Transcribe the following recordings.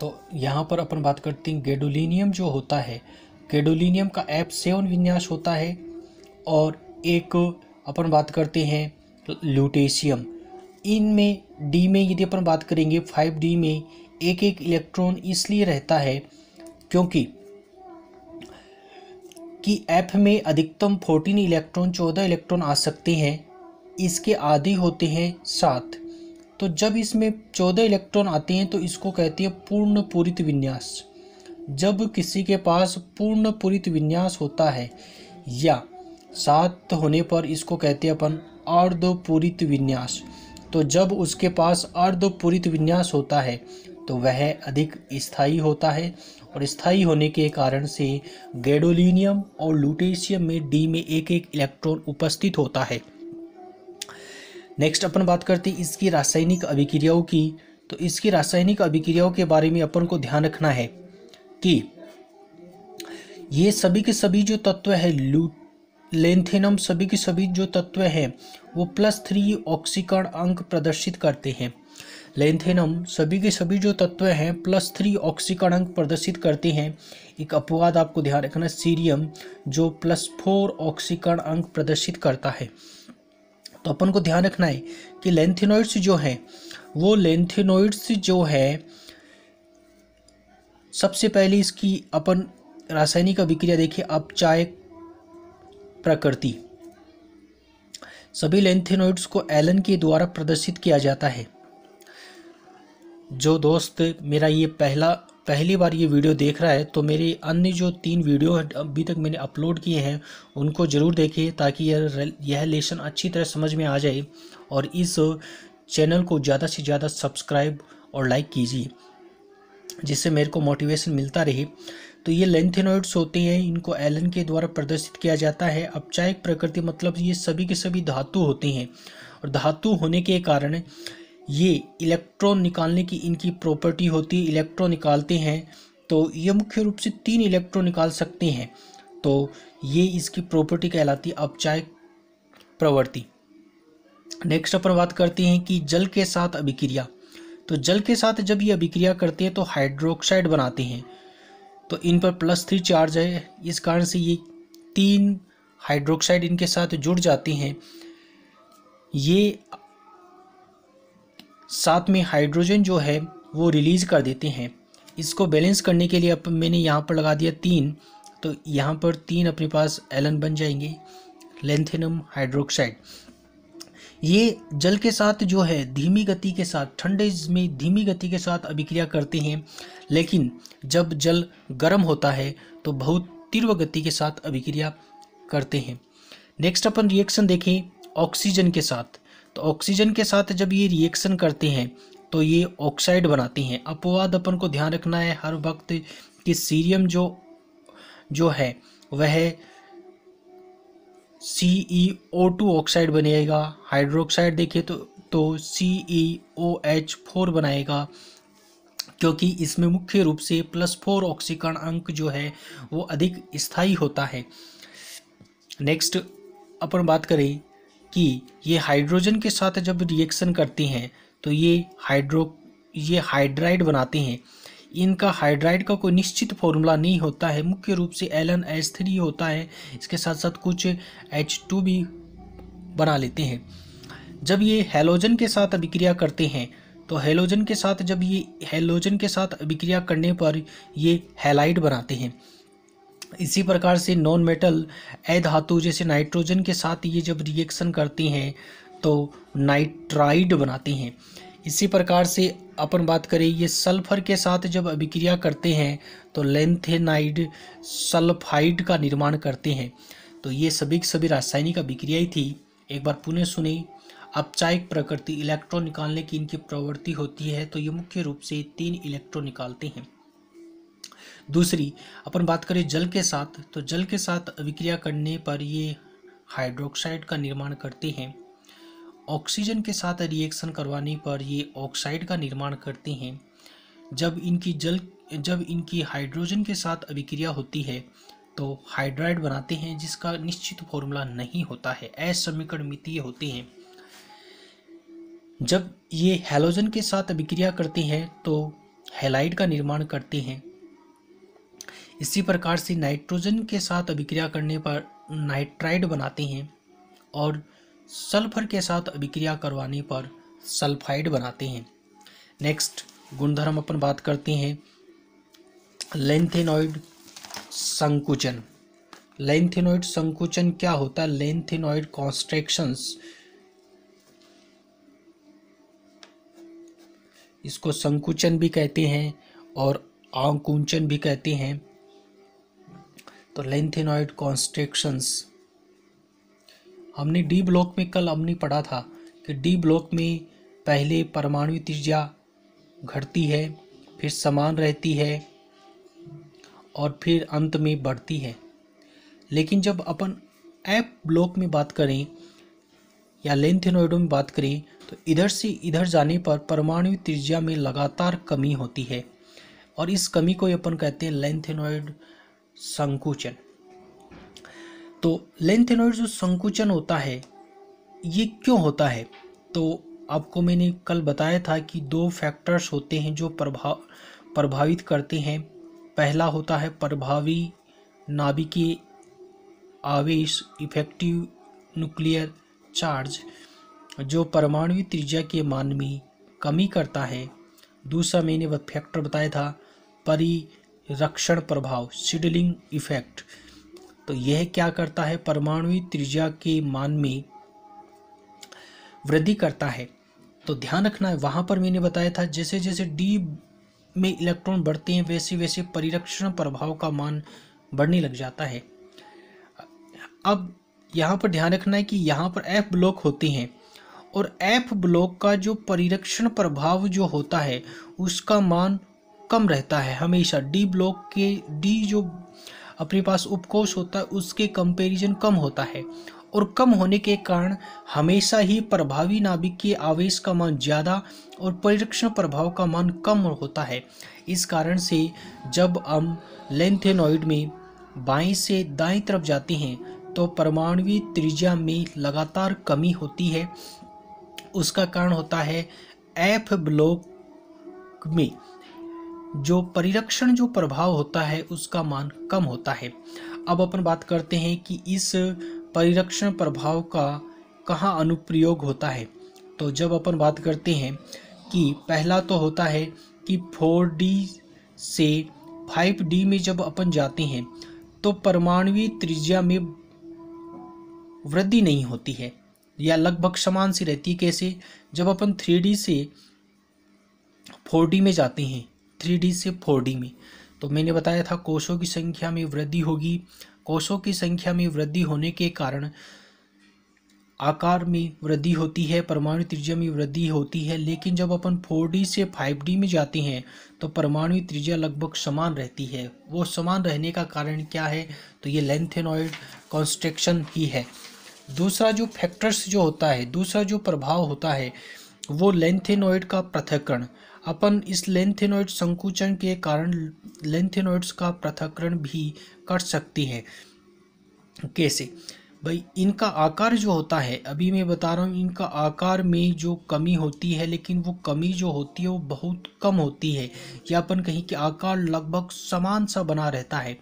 तो यहाँ पर अपन बात करते हैं गैडोलीनियम जो होता है, गैडोलीनियम का F7 विन्यास होता है। और एक अपन बात करते हैं ल्यूटेशियम, इनमें डी में यदि अपन बात करेंगे 5D में एक एक इलेक्ट्रॉन इसलिए रहता है क्योंकि F में अधिकतम 14 इलेक्ट्रॉन 14 इलेक्ट्रॉन आ सकते हैं, इसके आधे होते हैं 7। तो जब इसमें 14 इलेक्ट्रॉन आते हैं तो इसको कहते हैं पूर्ण पूरित विन्यास। जब किसी के पास पूर्ण पूरित विन्यास होता है या 7 होने पर इसको कहते हैं अपन अर्धपूरित विन्यास। तो जब उसके पास अर्धपूरित विन्यास होता है तो वह अधिक स्थायी होता है, और स्थायी होने के कारण से गैडोलीनियम और ल्यूटेशियम में डी में एक एक इलेक्ट्रॉन उपस्थित होता है। नेक्स्ट अपन बात करते हैं इसकी रासायनिक अभिक्रियाओं की। तो इसकी रासायनिक अभिक्रियाओं के बारे में अपन को ध्यान रखना है कि ये सभी के सभी जो तत्व है लेंथेनम, सभी के सभी जो तत्व हैं वो +3 ऑक्सीकरण अंक प्रदर्शित करते हैं। लेंथेनम सभी के सभी जो तत्व हैं +3 ऑक्सीकरण अंक प्रदर्शित करते हैं। एक अपवाद आपको ध्यान रखना, सीरियम जो +4 ऑक्सीकरण अंक प्रदर्शित करता है। तो अपन को ध्यान रखना है कि लेंथेनॉइड्स जो हैं वो लेंथेनॉइड्स जो है, सबसे पहले इसकी अपन रासायनिक अभिक्रिया देखिए, अपचायक प्रकृति। सभी लेंथेनॉइड्स को एलन के द्वारा प्रदर्शित किया जाता है। जो दोस्त मेरा ये पहली बार ये वीडियो देख रहा है तो मेरे अन्य जो 3 वीडियो अभी तक मैंने अपलोड किए हैं उनको ज़रूर देखिए, ताकि यह लेसन अच्छी तरह समझ में आ जाए। और इस चैनल को ज़्यादा से ज़्यादा सब्सक्राइब और लाइक कीजिए, जिससे मेरे को मोटिवेशन मिलता रहे। तो ये लेंथेनॉइड्स होते हैं, इनको एलन के द्वारा प्रदर्शित किया जाता है। अपचायक प्रकृति मतलब ये सभी के सभी धातु होते हैं, और धातु होने के कारण ये इलेक्ट्रॉन निकालने की इनकी प्रॉपर्टी होती है। इलेक्ट्रॉन निकालते हैं तो ये मुख्य रूप से 3 इलेक्ट्रॉन निकाल सकते हैं, तो ये इसकी प्रॉपर्टी कहलाती है अपचायक प्रवृत्ति। नेक्स्ट अपन बात करते हैं कि जल के साथ अभिक्रिया। तो जल के साथ जब ये अभिक्रिया करते हैं तो हाइड्रोक्साइड बनाते हैं। तो इन पर +3 चार्ज है, इस कारण से ये 3 हाइड्रोक्साइड इनके साथ जुड़ जाते हैं। ये साथ में हाइड्रोजन जो है वो रिलीज कर देते हैं। इसको बैलेंस करने के लिए अब मैंने यहाँ पर लगा दिया 3, तो यहाँ पर 3 अपने पास एलन बन जाएंगे, लेंथेनम हाइड्रोक्साइड। ये जल के साथ जो है धीमी गति के साथ, ठंडे में धीमी गति के साथ अभिक्रिया करते हैं, लेकिन जब जल गर्म होता है तो बहुत तीव्र गति के साथ अभिक्रिया करते हैं। नेक्स्ट अपन रिएक्शन देखें ऑक्सीजन के साथ। तो ऑक्सीजन के साथ जब ये रिएक्शन करते हैं तो ये ऑक्साइड बनाते हैं। अपवाद अपन को ध्यान रखना है हर वक्त कि सीरियम जो है वह CeO2 ऑक्साइड बनेगा। हाइड्रोक्साइड देखें तो CeOH4 बनाएगा, क्योंकि इसमें मुख्य रूप से +4 ऑक्सीकरण अंक जो है वो अधिक स्थायी होता है। नेक्स्ट अपन बात करें कि ये हाइड्रोजन के साथ जब रिएक्शन करते हैं तो ये हाइड्राइड बनाते हैं। इनका हाइड्राइड का कोई निश्चित फॉर्मूला नहीं होता है, मुख्य रूप से LnH3 होता है, इसके साथ साथ कुछ H2 भी बना लेते हैं। जब ये हैलोजन के साथ अभिक्रिया करते हैं तो हैलोजन के साथ अभिक्रिया करने पर ये हैलाइड बनाते हैं। इसी प्रकार से नॉन मेटल अधातु जैसे नाइट्रोजन के साथ ये जब रिएक्शन करते हैं तो नाइट्राइड बनाते हैं। इसी प्रकार से अपन बात करें ये सल्फर के साथ जब अभिक्रिया करते हैं तो लेंथेनाइड सल्फाइड का निर्माण करते हैं। तो ये सभी रासायनिक अभिक्रियाएं थी। एक बार पुनः सुने। अपचायक प्रकृति, इलेक्ट्रॉन निकालने की इनकी प्रवृत्ति होती है, तो ये मुख्य रूप से 3 इलेक्ट्रॉन निकालते हैं। दूसरी अपन बात करें जल के साथ, तो जल के साथ अभिक्रिया करने पर ये हाइड्रोक्साइड का निर्माण करते हैं। ऑक्सीजन के साथ रिएक्शन करवाने पर ये ऑक्साइड का निर्माण करते हैं। जब इनकी हाइड्रोजन के साथ अभिक्रिया होती है तो हाइड्राइड बनाते हैं, जिसका निश्चित फॉर्मूला नहीं होता है, असमीकरणितीय होते हैं। जब ये हैलोजन के साथ अभिक्रिया करते हैं तो हैलाइड का निर्माण करते हैं। इसी प्रकार से नाइट्रोजन के साथ अभिक्रिया करने पर नाइट्राइड बनाते हैं और सल्फर के साथ अभिक्रिया करवाने पर सल्फाइड बनाते हैं। नेक्स्ट गुणधर्म अपन बात करते हैं लैंथेनॉइड संकुचन। लैंथेनॉइड संकुचन क्या होता है? लैंथेनॉइड कॉन्स्ट्रैक्शंस, इसको संकुचन भी कहते हैं और आकुंचन भी कहते हैं। तो लैंथेनॉइड कॉन्स्ट्रैक्शंस हमने डी ब्लॉक में कल हमने पढ़ा था कि डी ब्लॉक में पहले परमाणु त्रिज्या घटती है, फिर समान रहती है और फिर अंत में बढ़ती है। लेकिन जब अपन एफ ब्लॉक में बात करें या लैंथेनॉइडों में बात करें तो इधर से इधर जाने पर परमाणु त्रिज्या में लगातार कमी होती है और इस कमी को अपन कहते हैं लैंथेनॉइड संकुचन। तो लैंथेनॉइड जो संकुचन होता है ये क्यों होता है? तो आपको मैंने कल बताया था कि दो फैक्टर्स होते हैं जो प्रभावित करते हैं। पहला होता है प्रभावी नाभिकीय आवेश, इफेक्टिव न्यूक्लियर चार्ज, जो परमाणु त्रिज्या के मान में कमी करता है। दूसरा मैंने वह फैक्टर बताया था परिरक्षण प्रभाव, शिडलिंग इफेक्ट। तो यह क्या करता है? परमाणु त्रिज्या के मान में वृद्धि करता है। तो ध्यान रखना है, वहाँ पर मैंने बताया था जैसे जैसे डी में इलेक्ट्रॉन बढ़ते हैं वैसे वैसे परिरक्षण प्रभाव का मान बढ़ने लग जाता है। अब यहाँ पर ध्यान रखना है कि यहाँ पर एफ ब्लॉक होते हैं और एफ ब्लॉक का जो परिरक्षण प्रभाव जो होता है उसका मान कम रहता है हमेशा। डी ब्लॉक के डी जो अपने पास उपकोष होता है उसके कंपैरिजन कम होता है और कम होने के कारण हमेशा ही प्रभावी नाभिकीय आवेश का मान ज़्यादा और परिरक्षण प्रभाव का मान कम होता है। इस कारण से जब हम लैंथेनॉइड में बाएं से दाएं तरफ जाते हैं तो परमाणु त्रिज्या में लगातार कमी होती है। उसका कारण होता है एफ ब्लॉक में जो परिरक्षण जो प्रभाव होता है उसका मान कम होता है। अब अपन बात करते हैं कि इस परिरक्षण प्रभाव का कहाँ अनुप्रयोग होता है। तो जब अपन बात करते हैं कि पहला तो होता है कि 4D से 5D में जब अपन जाते हैं तो परमाणु त्रिज्या में वृद्धि नहीं होती है या लगभग समान सी रहती है। कैसे? जब अपन 3D से 4D में जाते हैं, 3D से 4D में, तो मैंने बताया था कोषों की संख्या में वृद्धि होगी। कोषों की संख्या में वृद्धि होने के कारण आकार में वृद्धि होती है, परमाणु त्रिज्या में वृद्धि होती है। लेकिन जब अपन 4D से 5D में जाते हैं तो परमाणु त्रिज्या लगभग समान रहती है। वो समान रहने का कारण क्या है? तो ये लैंथेनॉइड कॉन्स्ट्रक्शन ही है। दूसरा जो फैक्टर्स जो होता है, दूसरा जो प्रभाव होता है वो लैंथेनॉइड का पृथक्करण। अपन इस लैंथेनॉइड संकुचन के कारण लैंथेनॉइड्स का पृथक्करण भी कर सकती है। कैसे भाई? इनका आकार जो होता है, अभी मैं बता रहा हूँ, इनका आकार में जो कमी होती है लेकिन वो कमी जो होती है वो बहुत कम होती है, या अपन कहीं कि आकार लगभग समान सा बना रहता है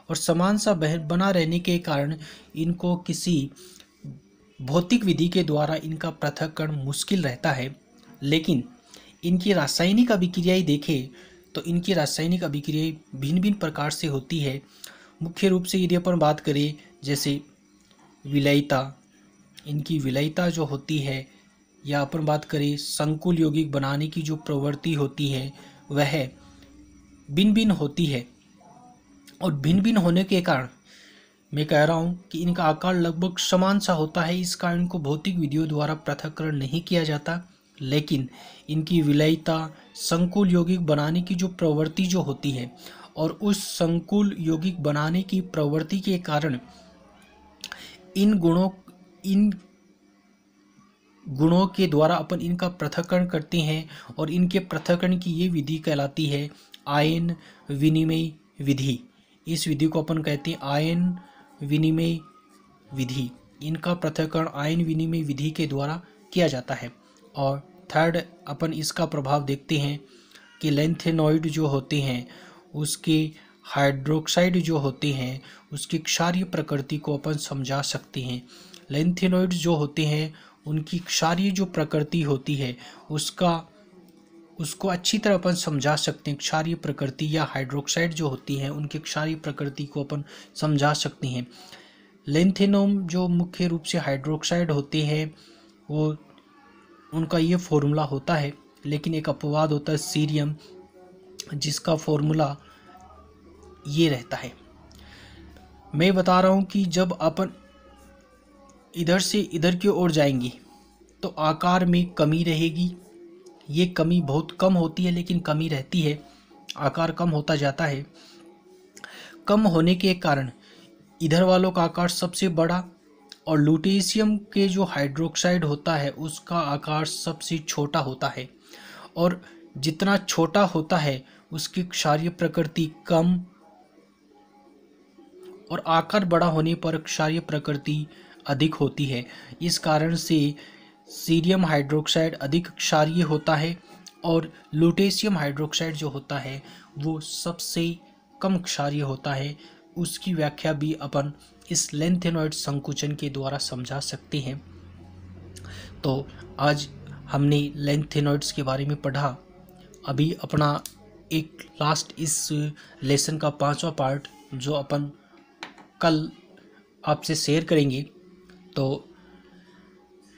और समान सा बना रहने के कारण इनको किसी भौतिक विधि के द्वारा इनका पृथक्करण मुश्किल रहता है। लेकिन इनकी रासायनिक अभिक्रियाएं देखें तो इनकी रासायनिक अभिक्रियाएं भिन्न भिन्न प्रकार से होती है। मुख्य रूप से यदि अपन बात करें जैसे विलयता, इनकी विलयता जो होती है, या अपन बात करें संकुल यौगिक बनाने की जो प्रवृत्ति होती है वह भिन्न भिन्न होती है। और भिन्न भिन्न होने के कारण मैं कह रहा हूँ कि इनका आकार लगभग समान सा होता है। इस कारण इनको भौतिक विधियों द्वारा पृथक्करण नहीं किया जाता। लेकिन इनकी विलयता, संकुल यौगिक बनाने की जो प्रवृत्ति जो होती है और उस संकुल यौगिक बनाने की प्रवृत्ति के कारण इन गुणों के द्वारा अपन इनका पृथक्करण करते हैं और इनके पृथक्करण की ये विधि कहलाती है आयन विनिमय विधि। इस विधि को अपन कहते हैं आयन विनिमय विधि। इनका पृथक्करण आयन विनिमय विधि के द्वारा किया जाता है। और थर्ड अपन इसका प्रभाव देखते हैं कि लैंथेनॉइड जो होते हैं उसके हाइड्रोक्साइड जो होते हैं उसकी क्षारीय प्रकृति को अपन समझा सकते हैं। लैंथेनॉइड जो होते हैं उनकी क्षारीय जो प्रकृति होती है उसको अच्छी तरह अपन समझा सकते हैं। क्षारीय प्रकृति या हाइड्रोक्साइड जो होती है उनकी क्षारीय प्रकृति को अपन समझा सकते हैं। लैंथेनोम जो मुख्य रूप से हाइड्रोक्साइड होते हैं वो उनका ये फॉर्मूला होता है, लेकिन एक अपवाद होता है सीरियम, जिसका फॉर्मूला ये रहता है। मैं बता रहा हूँ कि जब अपन इधर से इधर की ओर जाएंगे तो आकार में कमी रहेगी। ये कमी बहुत कम होती है लेकिन कमी रहती है, आकार कम होता जाता है। कम होने के कारण इधर वालों का आकार सबसे बड़ा और लुटेशियम के जो हाइड्रोक्साइड होता है उसका आकार सबसे छोटा होता है। और जितना छोटा होता है उसकी क्षारीय प्रकृति कम और आकार बड़ा होने पर क्षारीय प्रकृति अधिक होती है। इस कारण से सीरियम हाइड्रोक्साइड अधिक क्षारीय होता है और लुटेशियम हाइड्रोक्साइड जो होता है वो सबसे कम क्षारीय होता है। उसकी व्याख्या भी अपन इस लैंथेनॉइड संकुचन के द्वारा समझा सकते हैं। तो आज हमने लैंथेनॉइड्स के बारे में पढ़ा। अभी अपना एक लास्ट इस लेसन का 5वां पार्ट जो अपन कल आपसे शेयर करेंगे। तो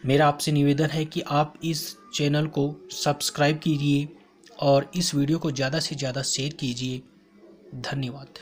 मेरा आपसे निवेदन है कि आप इस चैनल को सब्सक्राइब कीजिए और इस वीडियो को ज़्यादा से ज़्यादा शेयर कीजिए। धन्यवाद।